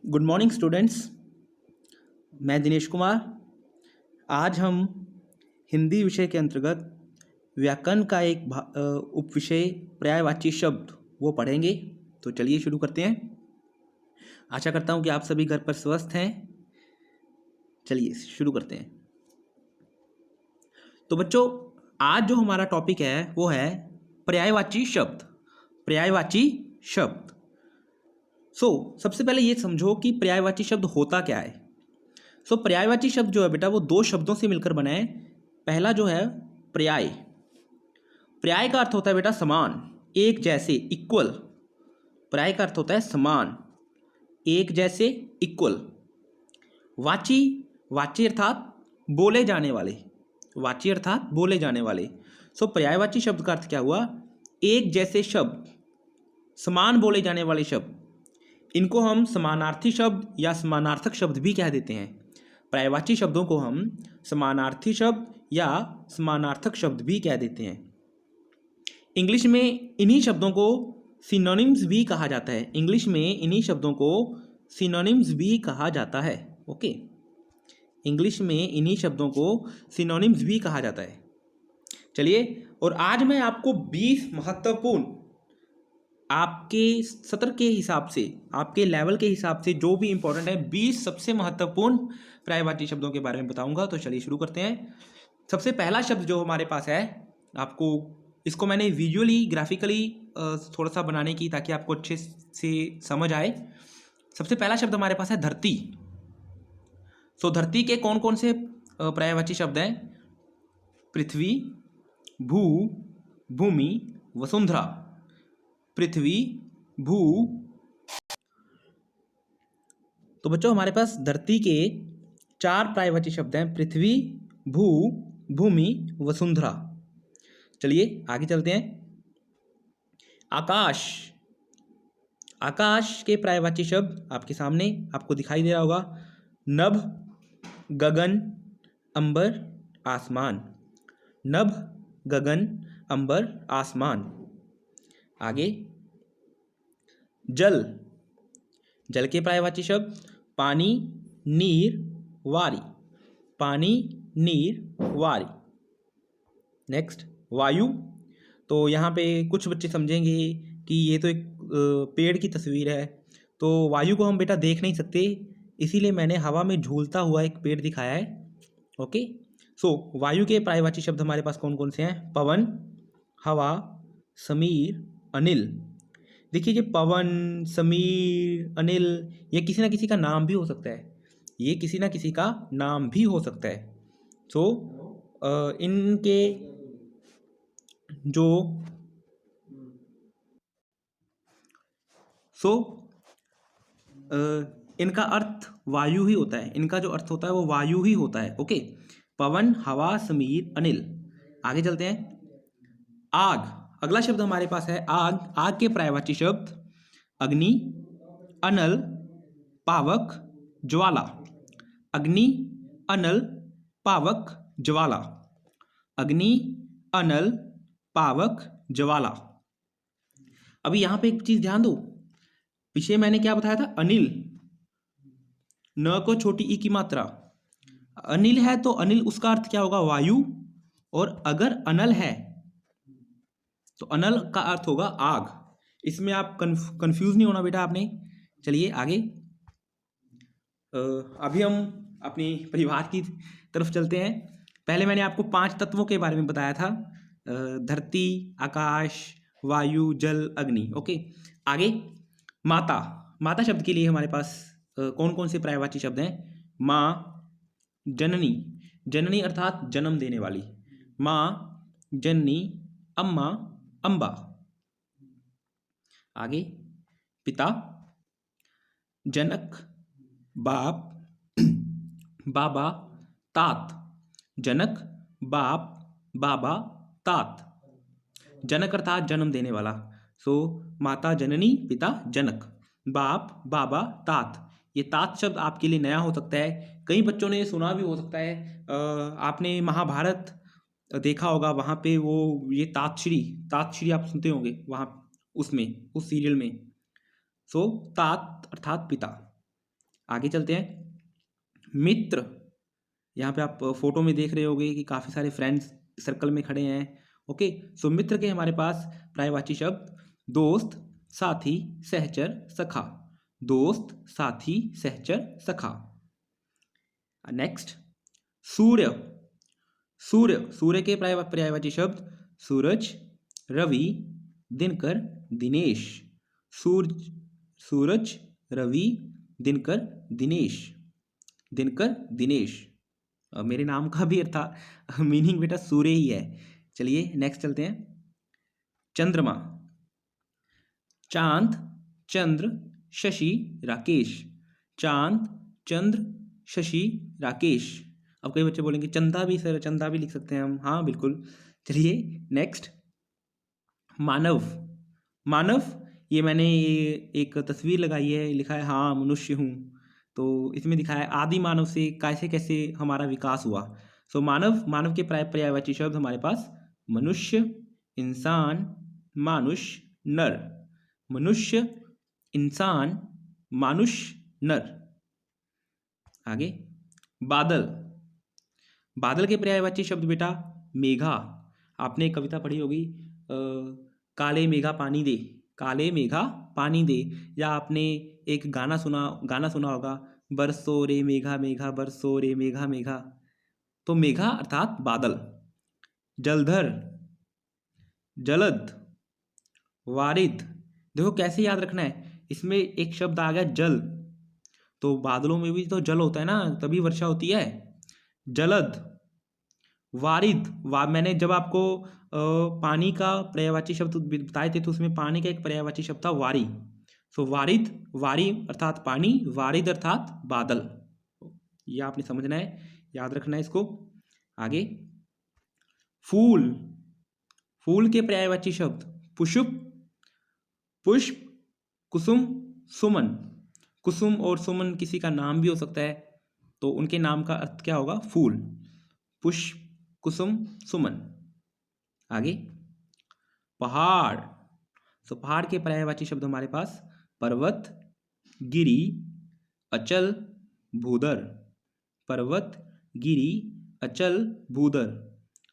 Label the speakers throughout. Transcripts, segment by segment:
Speaker 1: Good morning students. मैं दिनेश कुमार। आज हम हिंदी विषय के अंतर्गत व्याकरण का एक उपविषय पर्यायवाची शब्द वो पढ़ेंगे। तो चलिए शुरू करते हैं। आशा करता हूँ कि आप सभी घर पर स्वस्थ हैं। चलिए शुरू करते हैं। तो बच्चों, आज जो हमारा टॉपिक है वो है पर्यायवाची शब्द। पर्यायवाची शब्द। सबसे पहले ये समझो कि पर्यायवाची शब्द होता क्या है। पर्यायवाची शब्द जो है बेटा वो दो शब्दों से मिलकर बना है। पहला जो है पर्याय। पर्याय का अर्थ होता है बेटा समान, एक जैसे, इक्वल। पर्याय का अर्थ होता है समान, एक जैसे, इक्वल। वाची, वाची अर्थात बोले जाने वाले। वाची अर्थात बोले जाने वाले। पर्यायवाची शब्द का अर्थ क्या हुआ? एक जैसे शब्द, समान बोले जाने वाले शब्द। इनको हम समानार्थी शब्द या समानार्थक शब्द भी कह देते हैं। पर्यायवाची शब्दों को हम समानार्थी शब्द या समानार्थक शब्द भी कह देते हैं। इंग्लिश में इन्हीं शब्दों को सिनोनिम्स भी कहा जाता है। इंग्लिश में इन्हीं शब्दों को सिनोनिम्स भी कहा जाता है। ओके, इंग्लिश में इन्हीं शब्दों को सिनोनिम्स भी कहा जाता है। चलिए, और आज मैं आपको 20 महत्वपूर्ण, आपके सत्र के हिसाब से, आपके लेवल के हिसाब से जो भी इंपॉर्टेंट है, 20 सबसे महत्वपूर्ण पर्यायवाची शब्दों के बारे में बताऊंगा। तो चलिए शुरू करते हैं। सबसे पहला शब्द जो हमारे पास है, आपको इसको मैंने विजुअली, ग्राफिकली थोड़ा सा बनाने की, ताकि आपको अच्छे से समझ आए। सबसे पहला शब्द हमारे पास है धरती। धरती के कौन कौन से पर्यायवाची शब्द हैं? पृथ्वी, भू, भूमि, वसुंधरा। पृथ्वी, भू। तो बच्चों, हमारे पास धरती के 4 पर्यायवाची शब्द हैं: पृथ्वी, भू, भूमि, वसुंधरा। चलिए आगे चलते हैं। आकाश। आकाश के पर्यायवाची शब्द आपके सामने आपको दिखाई दे रहा होगा: नभ, गगन, अंबर, आसमान। नभ, गगन, अंबर, आसमान। आगे जल। जल के पर्यायवाची शब्द: पानी, नीर, वारी। पानी, नीर, वारी। नेक्स्ट वायु। तो यहाँ पे कुछ बच्चे समझेंगे कि ये तो एक पेड़ की तस्वीर है, तो वायु को हम बेटा देख नहीं सकते, इसीलिए मैंने हवा में झूलता हुआ एक पेड़ दिखाया है। ओके, वायु के पर्यायवाची शब्द हमारे पास कौन कौन से हैं? पवन, हवा, समीर, अनिल। देखिए, ये पवन, समीर, अनिल, ये किसी ना किसी का नाम भी हो सकता है। ये किसी ना किसी का नाम भी हो सकता है। इनके जो इनका अर्थ वायु ही होता है। इनका जो अर्थ होता है वो वायु ही होता है। ओके, पवन, हवा, समीर, अनिल। आगे चलते हैं। आग। अगला शब्द हमारे पास है आग। आग के पर्यायवाची शब्द: अग्नि, अनल, पावक, ज्वाला। अग्नि, अनल, पावक, ज्वाला। अग्नि, अनल, पावक, ज्वाला। अभी यहां पे एक चीज ध्यान दो, पीछे मैंने क्या बताया था? अनिल, न को छोटी ई की मात्रा। अनिल है तो अनिल, उसका अर्थ क्या होगा? वायु। और अगर अनल है तो अनल का अर्थ होगा आग। इसमें आप कंफ्यूज नहीं होना बेटा आपने। चलिए आगे। अभी हम अपनी परिवार की तरफ चलते हैं। पहले मैंने आपको 5 तत्वों के बारे में बताया था: धरती, आकाश, वायु, जल, अग्नि। ओके, आगे माता। माता शब्द के लिए हमारे पास कौन कौन से पर्यायवाची शब्द हैं? माँ, जननी। जननी अर्थात जन्म देने वाली। माँ, जननी, अम्मा, अम्बा। आगे पिता, जनक, बाप, बाबा, तात। जनक, बाप, बाबा, तात। जनक अर्थात जन्म देने वाला। माता जननी, पिता जनक, बाप, बाबा, तात। ये तात शब्द आपके लिए नया हो सकता है, कई बच्चों ने सुना भी हो सकता है। आपने महाभारत देखा होगा, वहाँ पे वो ये तातश्री आप सुनते होंगे वहाँ, उसमें, उस सीरियल में। तात अर्थात पिता। आगे चलते हैं। मित्र, यहाँ पे आप फोटो में देख रहे होगे कि काफ़ी सारे फ्रेंड्स सर्कल में खड़े हैं। ओके, सो मित्र के हमारे पास पर्यायवाची शब्द दोस्त, साथी, सहचर, सखा। दोस्त, साथी, सहचर, सखा। नेक्स्ट, सूर्य। सूर्य, सूर्य के पर्यायवाची शब्द सूरज, रवि, दिनकर, दिनेश। सूरज, सूरज, रवि, दिनकर, दिनेश। दिनकर, दिनेश। मेरे नाम का भी अर्थ मीनिंग बेटा सूर्य ही है। चलिए नेक्स्ट चलते हैं। चंद्रमा, चांद, चंद्र, शशि, राकेश। चांद, चंद्र, शशि, राकेश। अब कई बच्चे बोलेंगे चंदा भी सर, चंदा भी लिख सकते हैं हम। हाँ बिल्कुल। चलिए नेक्स्ट, मानव। मानव, ये मैंने ये एक तस्वीर लगाई है, लिखा है हाँ मनुष्य हूँ। तो इसमें दिखा है आदि मानव से कैसे कैसे हमारा विकास हुआ। सो मानव, मानव के पर्यायवाची शब्द हमारे पास मनुष्य, इंसान, मानुष, नर। मनुष्य, इंसान, मानुष, नर। आगे, बादल। बादल के पर्यायवाची शब्द बेटा मेघा। आपने एक कविता पढ़ी होगी, काले मेघा पानी दे। काले मेघा पानी दे। या आपने एक गाना सुना होगा, बरसो रे मेघा मेघा, बरसो रे मेघा मेघा। तो मेघा अर्थात बादल। जलधर, जलद, वारिद। देखो कैसे याद रखना है, इसमें एक शब्द आ गया जल, तो बादलों में भी तो जल होता है ना, तभी वर्षा होती है। जलद, वारिद। मैंने जब आपको पानी का पर्यायवाची शब्द बताए थे तो उसमें पानी का एक पर्यायवाची शब्द था वारी। सो वारिद, वारी अर्थात पानी, वारिद अर्थात बादल। ये आपने समझना है, याद रखना है इसको। आगे, फूल। फूल के पर्यायवाची शब्द पुष्प, पुष्प, कुसुम, सुमन। कुसुम और सुमन किसी का नाम भी हो सकता है, तो उनके नाम का अर्थ क्या होगा, फूल। पुष्प, कुसुम, सुमन। आगे, पहाड़। तो पहाड़ के पर्यायवाची शब्द हमारे पास पर्वत, गिरी, अचल, भूदर। पर्वत, गिरी, अचल, भूदर।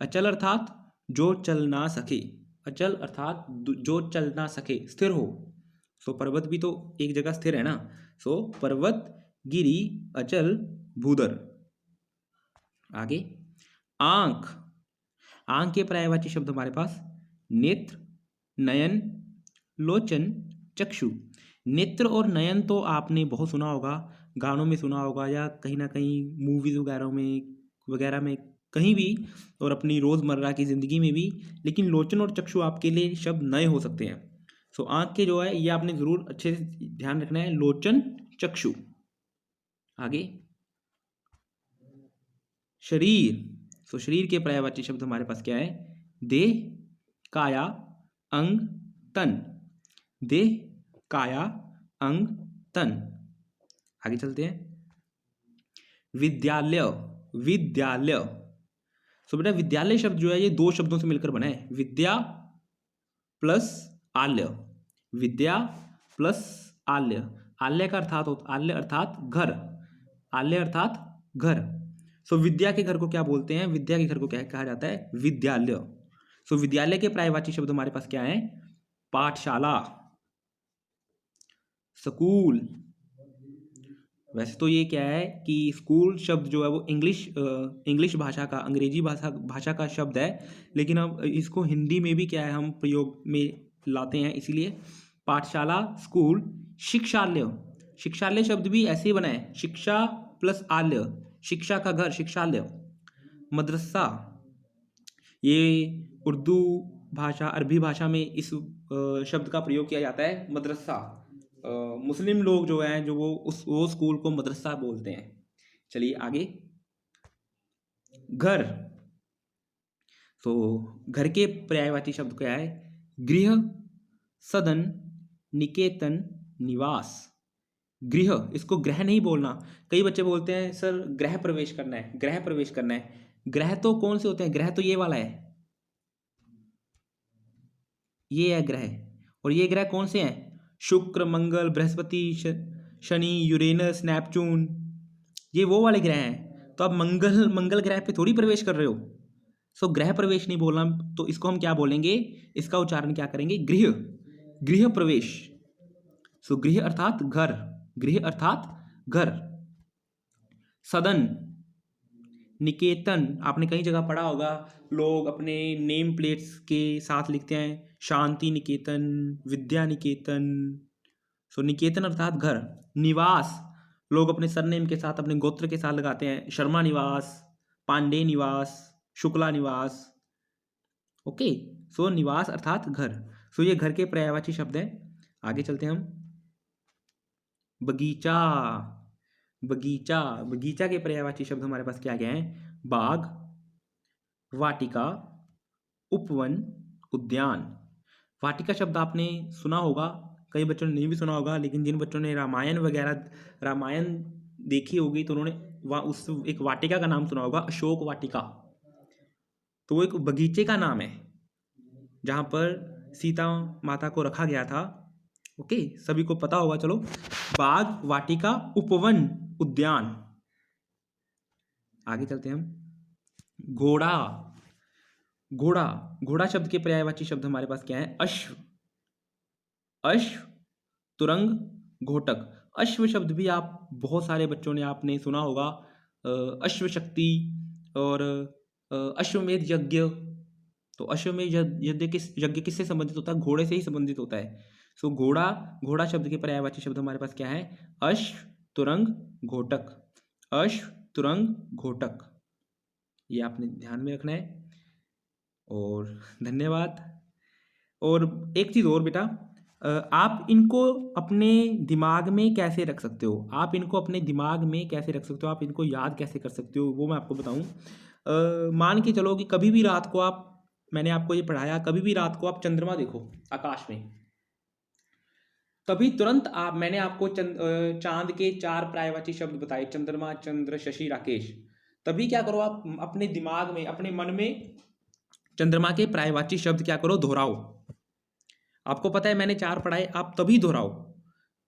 Speaker 1: अचल अर्थात जो चल ना सके। अचल अर्थात जो चल ना सके, स्थिर हो। सो पर्वत भी तो एक जगह स्थिर है ना। सो पर्वत, गिरी, अचल, भूदर। आगे, आंख। आंख के पर्यायवाची शब्द हमारे पास नेत्र, नयन, लोचन, चक्षु। नेत्र और नयन तो आपने बहुत सुना होगा, गानों में सुना होगा या कहीं ना कहीं मूवीज वगैरह में कहीं भी, और अपनी रोज़मर्रा की ज़िंदगी में भी। लेकिन लोचन और चक्षु आपके लिए शब्द नए हो सकते हैं। सो आंख के जो है ये आपने ज़रूर अच्छे से ध्यान रखना है, लोचन, चक्षु। आगे, शरीर। सो शरीर के पर्यायवाची शब्द हमारे पास क्या है, देह, काया, अंग, तन। देह, काया, अंग, तन। आगे चलते हैं। विद्यालय। विद्यालय। सो बेटा विद्यालय शब्द जो है ये दो शब्दों से मिलकर बना है, विद्या प्लस आल्य। विद्या प्लस आल्य। आल्य का अर्थात आल्य अर्थात घर। आल्य अर्थात घर। सो विद्या के घर को क्या बोलते हैं, विद्या के घर को क्या कहा जाता है, विद्यालय। सो विद्यालय के पर्यायवाची शब्द हमारे पास क्या है, पाठशाला, स्कूल। वैसे तो ये क्या है कि स्कूल शब्द जो है वो इंग्लिश भाषा का, अंग्रेजी भाषा का शब्द है, लेकिन अब इसको हिंदी में भी क्या है हम प्रयोग में लाते हैं, इसीलिए पाठशाला, स्कूल। शिक्षालय। शिक्षालय शब्द भी ऐसे ही बना है, शिक्षा प्लस आलय, शिक्षा का घर, शिक्षालय। मदरसा, ये उर्दू भाषा, अरबी भाषा में इस शब्द का प्रयोग किया जाता है, मदरसा। मुस्लिम लोग जो हैं जो वो स्कूल को मदरसा बोलते हैं। चलिए आगे, घर। तो घर के पर्यायवाची शब्द क्या है, गृह, सदन, निकेतन, निवास। गृह, इसको ग्रह नहीं बोलना। कई बच्चे बोलते हैं सर गृह प्रवेश करना है, गृह प्रवेश करना है। ग्रह तो कौन से होते हैं, ग्रह तो ये वाला है, ये है ग्रह। और ये ग्रह कौन से हैं, शुक्र, मंगल, बृहस्पति, शनि, यूरेनस, नेपच्यून, ये वो वाले ग्रह हैं। तो आप मंगल ग्रह पे थोड़ी प्रवेश कर रहे हो। सो ग्रह प्रवेश नहीं बोलना, तो इसको हम क्या बोलेंगे, इसका उच्चारण क्या करेंगे, गृह प्रवेश। सो गृह अर्थात घर, गृह अर्थात घर। सदन, निकेतन, आपने कई जगह पढ़ा होगा, लोग अपने नेम प्लेट्स के साथ लिखते हैं शांति निकेतन, विद्या निकेतन। सो निकेतन अर्थात घर। निवास, लोग अपने सरनेम के साथ, अपने गोत्र के साथ लगाते हैं, शर्मा निवास, पांडे निवास, शुक्ला निवास। ओके, सो निवास अर्थात घर। सो ये घर के पर्यायवाची शब्द हैं। आगे चलते हैं हम। बगीचा, बगीचा, बगीचा के पर्यायवाची शब्द हमारे पास क्या क्या हैं, बाग, वाटिका, उपवन, उद्यान। वाटिका शब्द आपने सुना होगा, कई बच्चों ने नहीं भी सुना होगा, लेकिन जिन बच्चों ने रामायण देखी होगी तो उन्होंने उस एक वाटिका का नाम सुना होगा, अशोक वाटिका। तो वो एक बगीचे का नाम है जहाँ पर सीता माता को रखा गया था। ओके, सभी को पता होगा। चलो, बाग, वाटिका, उपवन, उद्यान। आगे चलते हैं हम। घोड़ा, घोड़ा, घोड़ा शब्द के पर्यायवाची शब्द हमारे पास क्या है, अश्व, अश्व, तुरंग, घोटक। अश्व शब्द भी आप बहुत सारे बच्चों ने आपने सुना होगा, अश्व शक्ति और अश्वमेध यज्ञ। तो अश्वमेध यज्ञ किससे संबंधित होता है, घोड़े से ही संबंधित होता है। सो घोड़ा, घोड़ा शब्द के पर्यायवाची शब्द हमारे पास क्या है, अश्व, तुरंग, घोटक, अश्व, तुरंग, घोटक। ये आपने ध्यान में रखना है। और धन्यवाद। और एक चीज़ और बेटा, आप इनको अपने दिमाग में कैसे रख सकते हो, आप इनको अपने दिमाग में कैसे रख सकते हो, आप इनको याद कैसे कर सकते हो, वो मैं आपको बताऊं। मान के चलो कि कभी भी रात को आप, मैंने आपको ये पढ़ाया, कभी भी रात को आप चंद्रमा देखो आकाश में, तभी तुरंत आप, मैंने आपको चांद के 4 पर्यायवाची शब्द बताए, चंद्रमा, चंद्र, शशि, राकेश। तभी क्या करो, आप अपने दिमाग में, अपने मन में चंद्रमा के पर्यायवाची शब्द क्या करो, दोहराओ। आपको पता है मैंने 4 पढ़ाए, आप तभी दोहराओ।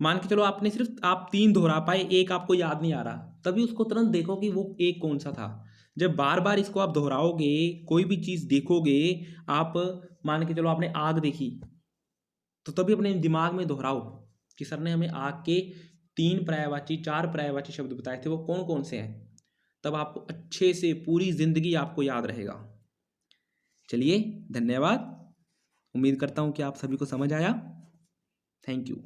Speaker 1: मान के चलो आपने सिर्फ आप 3 दोहरा पाए, एक आपको याद नहीं आ रहा, तभी उसको तुरंत देखो कि वो एक कौन सा था। जब बार बार इसको आप दोहराओगे, कोई भी चीज़ देखोगे आप, मान के चलो आपने आग देखी, तो तभी अपने दिमाग में दोहराओ कि सर ने हमें आग के 3 पर्यायवाची, 4 पर्यायवाची शब्द बताए थे, वो कौन कौन से हैं। तब आपको अच्छे से पूरी जिंदगी आपको याद रहेगा। चलिए, धन्यवाद। उम्मीद करता हूँ कि आप सभी को समझ आया। Thank you.